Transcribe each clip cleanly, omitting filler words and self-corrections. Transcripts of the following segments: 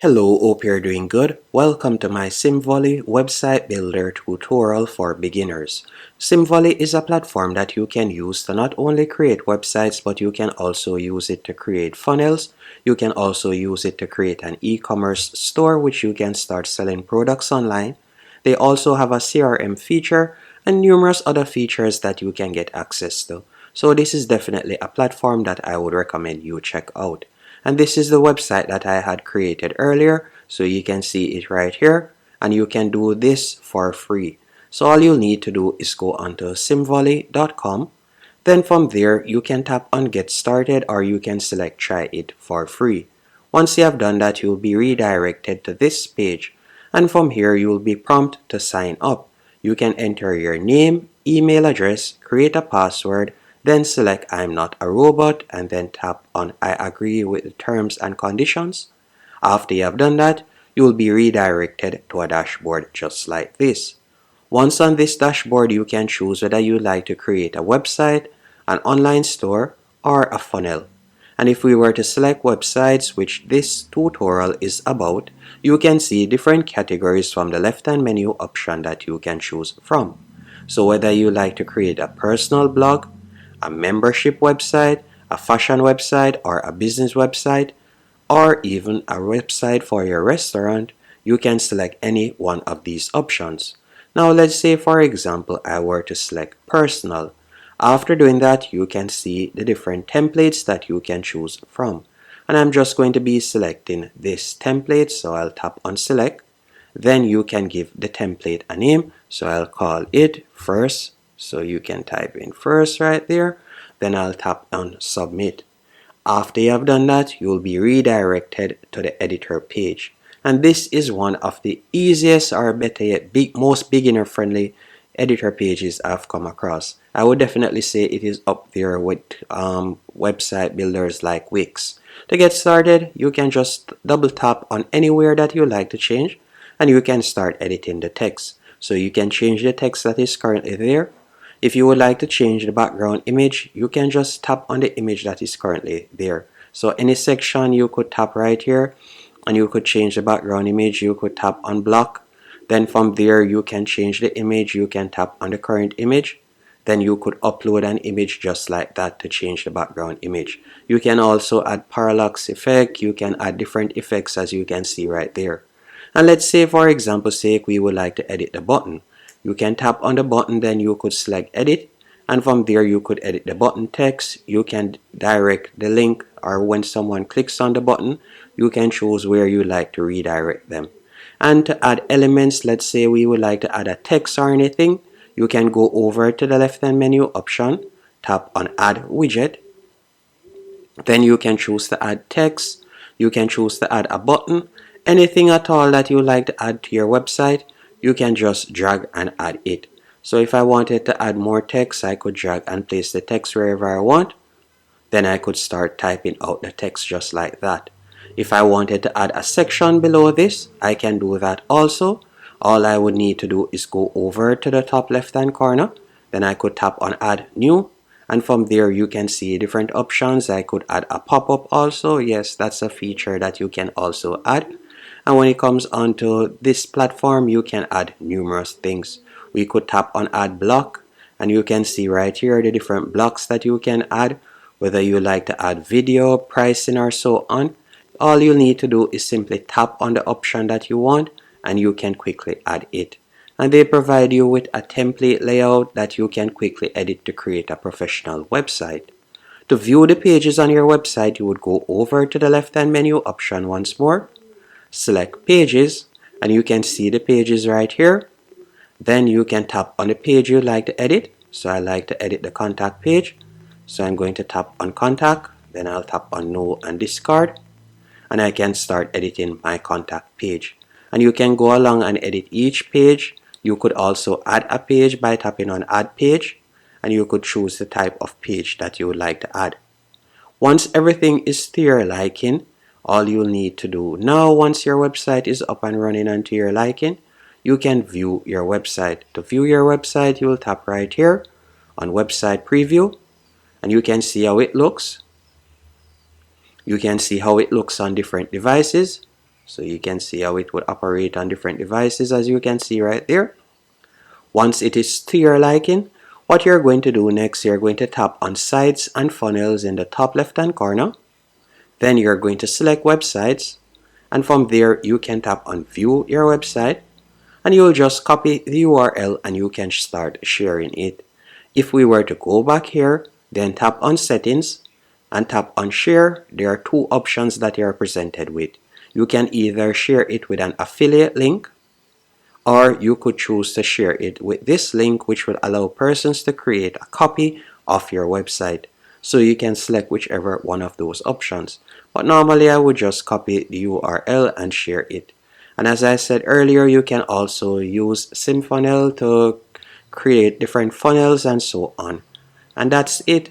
Hello, hope you're doing good. Welcome to my Simvoly website builder tutorial for beginners. Simvoly is a platform that you can use to not only create websites, but you can also use it to create funnels. You can also use it to create an e-commerce store which you can start selling products online. They also have a CRM feature and numerous other features that you can get access to. So this is definitely a platform that I would recommend you check out. And this is the website that I had created earlier, so you can see it right here, and you can do this for free. So all you'll need to do is go onto simvoly.com. Then from there you can tap on get started, or you can select try it for free. Once you have done that, you'll be redirected to this page, and from here you will be prompted to sign up. You can enter your name, email address, create a password, then select I'm not a robot, and then tap on I agree with the terms and conditions. After you have done that, you will be redirected to a dashboard just like this. Once on this dashboard, you can choose whether you like to create a website, an online store, or a funnel. And if we were to select websites, which this tutorial is about, you can see different categories from the left-hand menu option that you can choose from. So whether you like to create a personal blog, a membership website, a fashion website, or a business website, or even a website for your restaurant, you can select any one of these options. Now let's say for example I were to select personal. After doing that, you can see the different templates that you can choose from. And I'm just going to be selecting this template, so I'll tap on select. Then you can give the template a name, so I'll call it first. So you can type in first right there. Then I'll tap on submit. After you have done that, you will be redirected to the editor page. And this is one of the easiest, or better yet, most beginner friendly editor pages I've come across. I would definitely say it is up there with website builders like Wix. To get started, you can just double tap on anywhere that you like to change, and you can start editing the text. So you can change the text that is currently there. If you would like to change the background image, you can just tap on the image that is currently there. So any section you could tap right here, and you could change the background image. You could tap on block. Then from there you can change the image. You can tap on the current image. Then you could upload an image just like that to change the background image. You can also add parallax effect. You can add different effects, as you can see right there. And let's say for example's sake we would like to edit the button. You can tap on the button, then you could select edit, and from there you could edit the button text. You can direct the link, or when someone clicks on the button, you can choose where you like to redirect them. And to add elements, let's say we would like to add a text or anything, you can go over to the left hand menu option, tap on add widget. Then you can choose to add text, you can choose to add a button, anything at all that you like to add to your website, you can just drag and add it. So if I wanted to add more text, I could drag and place the text wherever I want. Then I could start typing out the text just like that. If I wanted to add a section below this, I can do that also. All I would need to do is go over to the top left hand corner. Then I could tap on add new. And from there you can see different options. I could add a pop-up also. Yes, that's a feature that you can also add. And when it comes onto this platform, you can add numerous things. We could tap on add block, and you can see right here the different blocks that you can add, whether you like to add video, pricing, or so on. All you need to do is simply tap on the option that you want, and you can quickly add it. And they provide you with a template layout that you can quickly edit to create a professional website. To view the pages on your website, you would go over to the left hand menu option once more, select pages, and you can see the pages right here. Then you can tap on the page you'd like to edit. So I like to edit the contact page, so I'm going to tap on contact, then I'll tap on no and discard, and I can start editing my contact page. And you can go along and edit each page. You could also add a page by tapping on add page, and you could choose the type of page that you would like to add. Once everything is to your liking, all you'll need to do now, once your website is up and running and to your liking, you can view your website. To view your website, you will tap right here on website preview, and you can see how it looks. You can see how it looks on different devices. So you can see how it would operate on different devices, as you can see right there. Once it is to your liking, what you're going to do next, you're going to tap on Sites and Funnels in the top left hand corner. Then you're going to select Websites, and from there you can tap on View Your Website, and you'll just copy the URL and you can start sharing it. If we were to go back here, then tap on Settings and tap on Share, there are two options that you are presented with. You can either share it with an affiliate link, or you could choose to share it with this link, which will allow persons to create a copy of your website. So you can select whichever one of those options. But normally I would just copy the URL and share it. And as I said earlier, you can also use Simfunnel to create different funnels and so on. And that's it.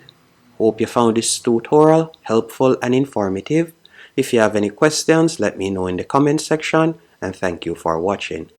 Hope you found this tutorial helpful and informative. If you have any questions, let me know in the comment section, and thank you for watching.